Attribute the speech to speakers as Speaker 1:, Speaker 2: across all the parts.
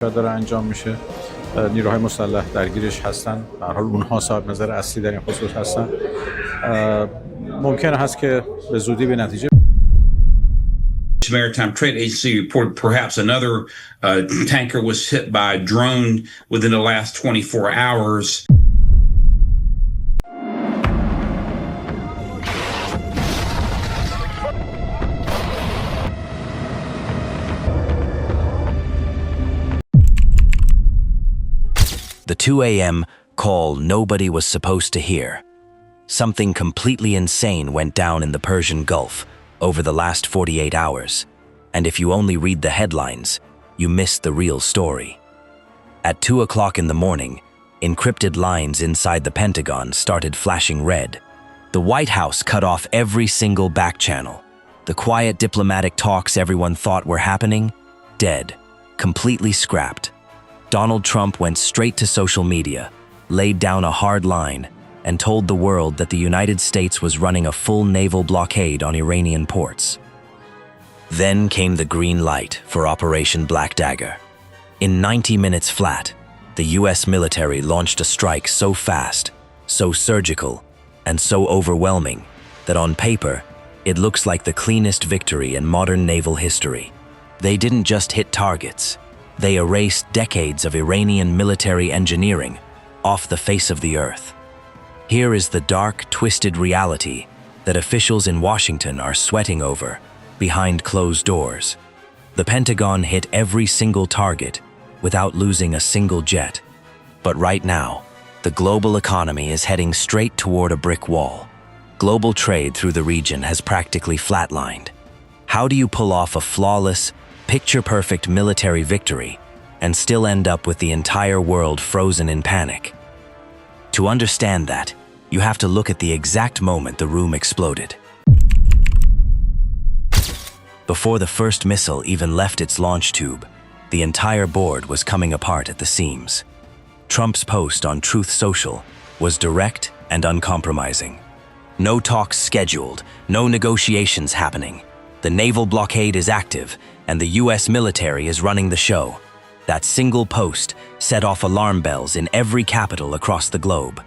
Speaker 1: داره انجام میشه. نیروهای مسلح درگیرش هستن. به هر حال اونها صاحب نظر اصلی در این خصوص هستن. ممکن هست که به زودی به نتیجه
Speaker 2: Maritime Trade Agency reported perhaps another tanker was hit by a drone within the last 24 hours.
Speaker 3: The 2 a.m. call nobody was supposed to hear. Something completely insane went down in the Persian Gulf over the last 48 hours, and if you only read the headlines, you miss the real story. At 2 o'clock in the morning, encrypted lines inside the Pentagon started flashing red. The White House cut off every single back channel. The quiet diplomatic talks everyone thought were happening, dead, completely scrapped. Donald Trump went straight to social media, laid down a hard line, and told the world that the United States was running a full naval blockade on Iranian ports. Then came the green light for Operation Black Dagger. In 90 minutes flat, the US military launched a strike so fast, so surgical, and so overwhelming that on paper, it looks like the cleanest victory in modern naval history. They didn't just hit targets. They erased decades of Iranian military engineering off the face of the earth. Here is the dark, twisted reality that officials in Washington are sweating over behind closed doors. The Pentagon hit every single target without losing a single jet. But right now, the global economy is heading straight toward a brick wall. Global trade through the region has practically flatlined. How do you pull off a flawless, picture-perfect military victory and still end up with the entire world frozen in panic? To understand that, you have to look at the exact moment the room exploded. Before the first missile even left its launch tube, the entire board was coming apart at the seams. Trump's post on Truth Social was direct and uncompromising. No talks scheduled, no negotiations happening. The naval blockade is active, and the US military is running the show. That single post set off alarm bells in every capital across the globe.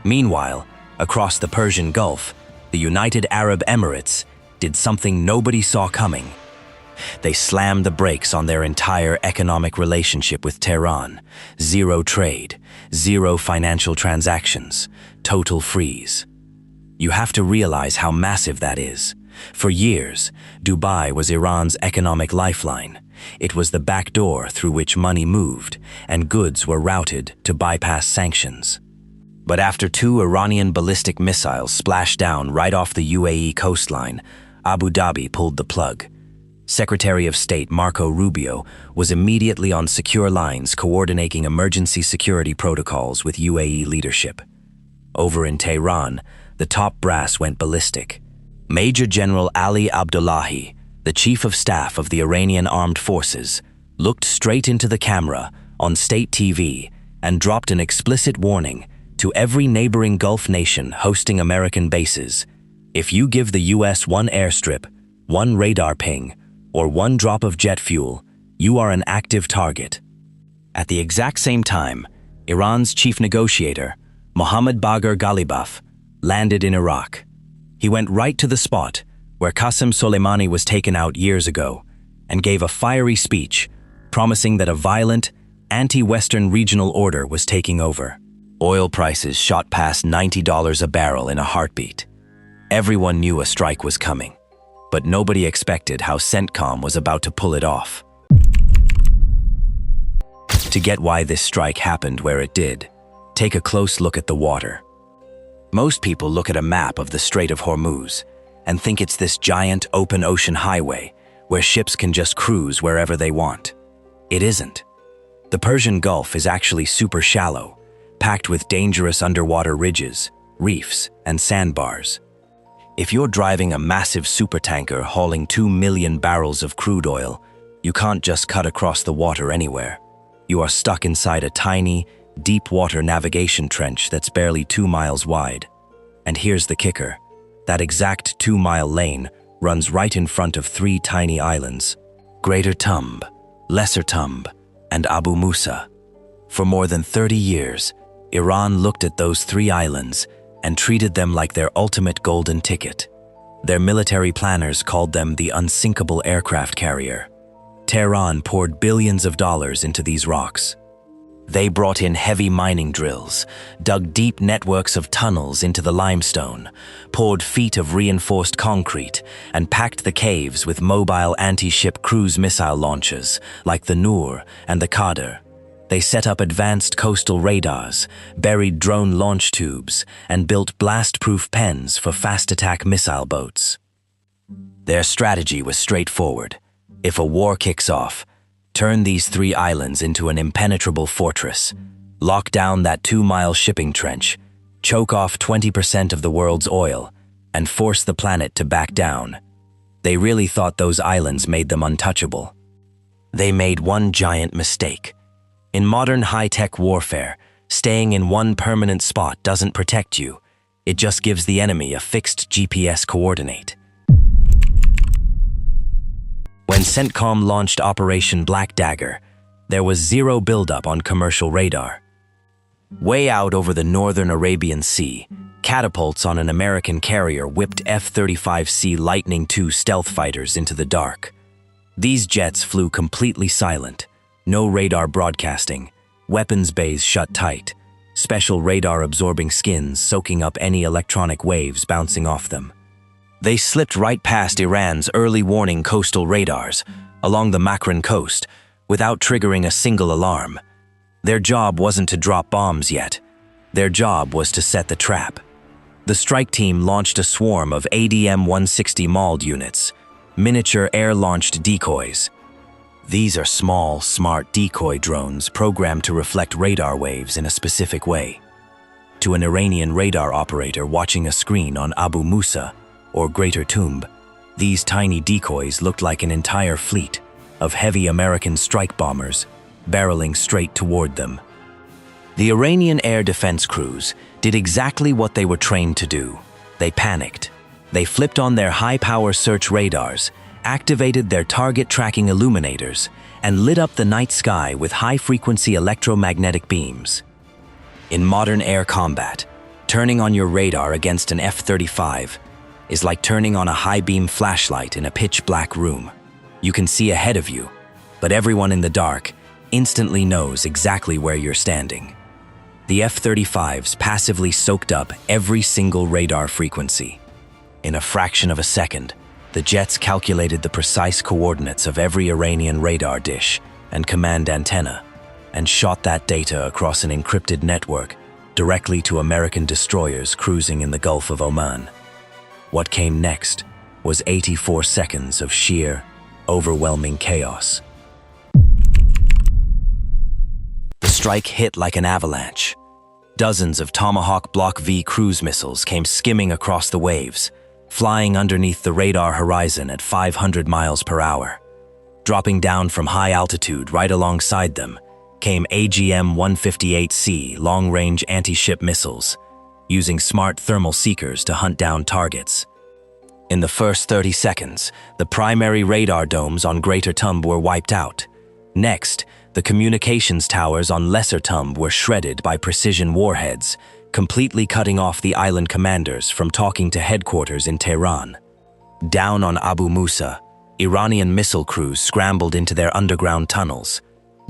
Speaker 3: Meanwhile, across the Persian Gulf, the United Arab Emirates did something nobody saw coming. They slammed the brakes on their entire economic relationship with Tehran. Zero trade, zero financial transactions, total freeze. You have to realize how massive that is. For years, Dubai was Iran's economic lifeline. It was the back door through which money moved, and goods were routed to bypass sanctions. But after 2 Iranian ballistic missiles splashed down right off the UAE coastline, Abu Dhabi pulled the plug. Secretary of State Marco Rubio was immediately on secure lines coordinating emergency security protocols with UAE leadership. Over in Tehran, the top brass went ballistic. Major General Ali Abdullahi, the Chief of Staff of the Iranian Armed Forces, looked straight into the camera on state TV and dropped an explicit warning to every neighboring Gulf nation hosting American bases. If you give the US one airstrip, one radar ping, or one drop of jet fuel, you are an active target. At the exact same time, Iran's chief negotiator, Mohammad Bagher Ghalibaf, landed in Iraq. He went right to the spot where Qasem Soleimani was taken out years ago and gave a fiery speech promising that a violent, anti-Western regional order was taking over. Oil prices shot past $90 a barrel in a heartbeat. Everyone knew a strike was coming, but nobody expected how CENTCOM was about to pull it off. To get why this strike happened where it did, take a close look at the water. Most people look at a map of the Strait of Hormuz and think it's this giant open ocean highway where ships can just cruise wherever they want. It isn't. The Persian Gulf is actually super shallow, packed with dangerous underwater ridges, reefs, and sandbars. If you're driving a massive supertanker hauling 2 million barrels of crude oil, you can't just cut across the water anywhere. You are stuck inside a tiny, deep water navigation trench that's barely 2 miles wide. And here's the kicker. That exact 2-mile lane runs right in front of 3 tiny islands: Greater Tunb, Lesser Tunb, and Abu Musa. For more than 30 years, Iran looked at those three islands and treated them like their ultimate golden ticket. Their military planners called them the unsinkable aircraft carrier. Tehran poured billions of dollars into these rocks. They brought in heavy mining drills, dug deep networks of tunnels into the limestone, poured feet of reinforced concrete, and packed the caves with mobile anti-ship cruise missile launchers like the Noor and the Qadr. They set up advanced coastal radars, buried drone launch tubes, and built blast-proof pens for fast-attack missile boats. Their strategy was straightforward. If a war kicks off, turn these three islands into an impenetrable fortress, lock down that 2-mile shipping trench, choke off 20% of the world's oil, and force the planet to back down. They really thought those islands made them untouchable. They made one giant mistake. In modern high-tech warfare, staying in one permanent spot doesn't protect you. It just gives the enemy a fixed GPS coordinate. When CENTCOM launched Operation Black Dagger, there was zero buildup on commercial radar. Way out over the northern Arabian Sea, catapults on an American carrier whipped F-35C Lightning II stealth fighters into the dark. These jets flew completely silent. No radar broadcasting, weapons bays shut tight, special radar-absorbing skins soaking up any electronic waves bouncing off them. They slipped right past Iran's early warning coastal radars along the Makran coast without triggering a single alarm. Their job wasn't to drop bombs yet. Their job was to set the trap. The strike team launched a swarm of ADM-160 MALD units, miniature air-launched decoys. These are small, smart decoy drones programmed to reflect radar waves in a specific way. To an Iranian radar operator watching a screen on Abu Musa or Greater Tunb, these tiny decoys looked like an entire fleet of heavy American strike bombers barreling straight toward them. The Iranian air defense crews did exactly what they were trained to do. They panicked. They flipped on their high-power search radars, activated their target tracking illuminators, and lit up the night sky with high-frequency electromagnetic beams. In modern air combat, turning on your radar against an F-35 is like turning on a high-beam flashlight in a pitch-black room. You can see ahead of you, but everyone in the dark instantly knows exactly where you're standing. The F-35s passively soaked up every single radar frequency. In a fraction of a second, the jets calculated the precise coordinates of every Iranian radar dish and command antenna, and shot that data across an encrypted network directly to American destroyers cruising in the Gulf of Oman. What came next was 84 seconds of sheer, overwhelming chaos. The strike hit like an avalanche. Dozens of Tomahawk Block V cruise missiles came skimming across the waves, flying underneath the radar horizon at 500 miles per hour. Dropping down from high altitude right alongside them came AGM-158C long-range anti-ship missiles, using smart thermal seekers to hunt down targets. In the first 30 seconds, the primary radar domes on Greater Tunb were wiped out. Next, the communications towers on Lesser Tunb were shredded by precision warheads, completely cutting off the island commanders from talking to headquarters in Tehran. Down on Abu Musa, Iranian missile crews scrambled into their underground tunnels,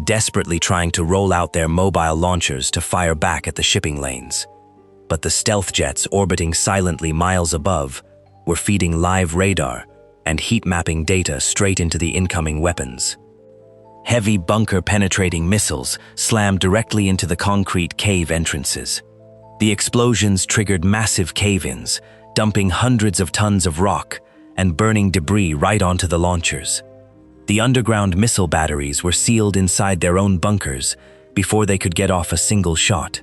Speaker 3: desperately trying to roll out their mobile launchers to fire back at the shipping lanes. But the stealth jets orbiting silently miles above were feeding live radar and heat-mapping data straight into the incoming weapons. Heavy bunker-penetrating missiles slammed directly into the concrete cave entrances. The explosions triggered massive cave-ins, dumping hundreds of tons of rock and burning debris right onto the launchers. The underground missile batteries were sealed inside their own bunkers before they could get off a single shot.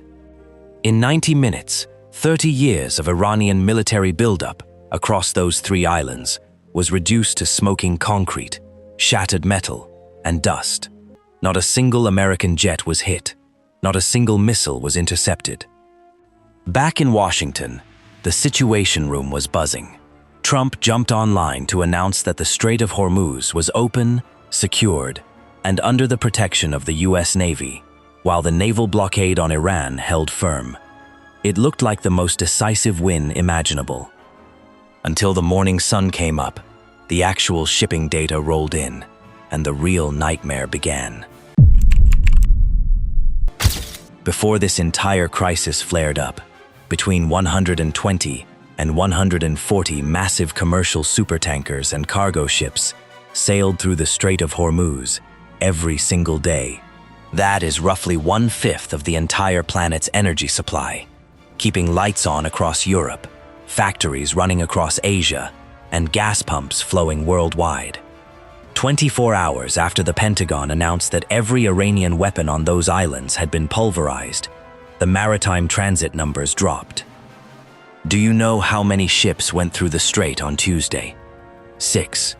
Speaker 3: In 90 minutes, 30 years of Iranian military buildup across those three islands was reduced to smoking concrete, shattered metal, and dust. Not a single American jet was hit. Not a single missile was intercepted. Back in Washington, the Situation Room was buzzing. Trump jumped online to announce that the Strait of Hormuz was open, secured, and under the protection of the US Navy, while the naval blockade on Iran held firm. It looked like the most decisive win imaginable. Until the morning sun came up, the actual shipping data rolled in, and the real nightmare began. Before this entire crisis flared up, between 120 and 140 massive commercial supertankers and cargo ships sailed through the Strait of Hormuz every single day. That is roughly 1/5 of the entire planet's energy supply, keeping lights on across Europe, factories running across Asia, and gas pumps flowing worldwide. 24 hours after the Pentagon announced that every Iranian weapon on those islands had been pulverized, the maritime transit numbers dropped. Do you know how many ships went through the strait on Tuesday? 6.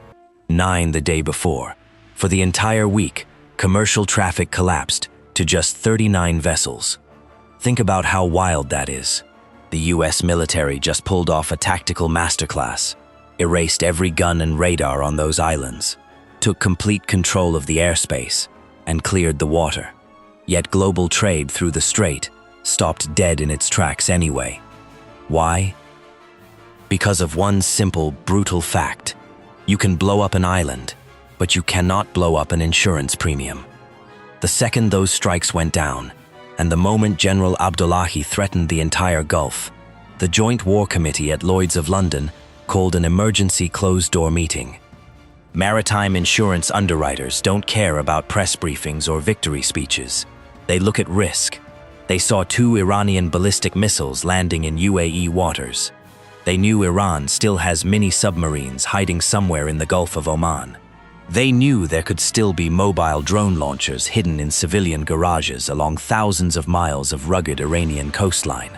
Speaker 3: 9 the day before. For the entire week, commercial traffic collapsed to just 39 vessels. Think about how wild that is. The US military just pulled off a tactical masterclass, erased every gun and radar on those islands, took complete control of the airspace, and cleared the water. Yet global trade through the strait stopped dead in its tracks anyway. Why? Because of one simple, brutal fact. You can blow up an island, but you cannot blow up an insurance premium. The second those strikes went down, and the moment General Abdullahi threatened the entire Gulf, the Joint War Committee at Lloyd's of London called an emergency closed-door meeting. Maritime insurance underwriters don't care about press briefings or victory speeches. They look at risk. They saw 2 Iranian ballistic missiles landing in UAE waters. They knew Iran still has mini-submarines hiding somewhere in the Gulf of Oman. They knew there could still be mobile drone launchers hidden in civilian garages along thousands of miles of rugged Iranian coastline.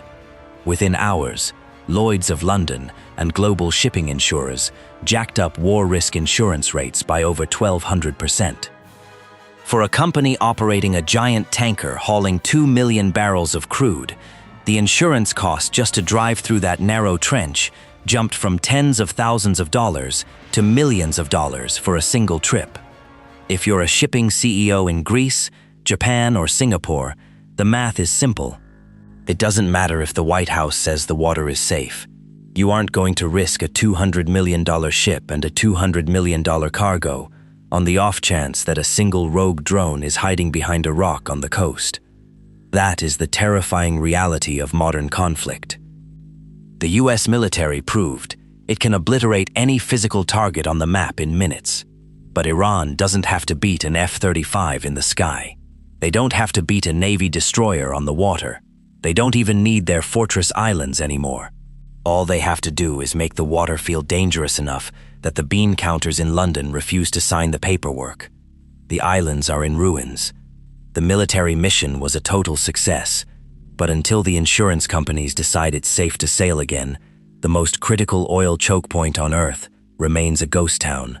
Speaker 3: Within hours, Lloyd's of London and global shipping insurers jacked up war risk insurance rates by over 1,200%. For a company operating a giant tanker hauling 2 million barrels of crude, the insurance cost just to drive through that narrow trench jumped from tens of thousands of dollars to millions of dollars for a single trip. If you're a shipping CEO in Greece, Japan, or Singapore, the math is simple. It doesn't matter if the White House says the water is safe. You aren't going to risk a $200 million ship and a $200 million cargo on the off chance that a single rogue drone is hiding behind a rock on the coast. That is the terrifying reality of modern conflict. The US military proved it can obliterate any physical target on the map in minutes. But Iran doesn't have to beat an F-35 in the sky. They don't have to beat a Navy destroyer on the water. They don't even need their fortress islands anymore. All they have to do is make the water feel dangerous enough that the bean counters in London refuse to sign the paperwork. The islands are in ruins. The military mission was a total success, but until the insurance companies decide it's safe to sail again, the most critical oil choke point on Earth remains a ghost town.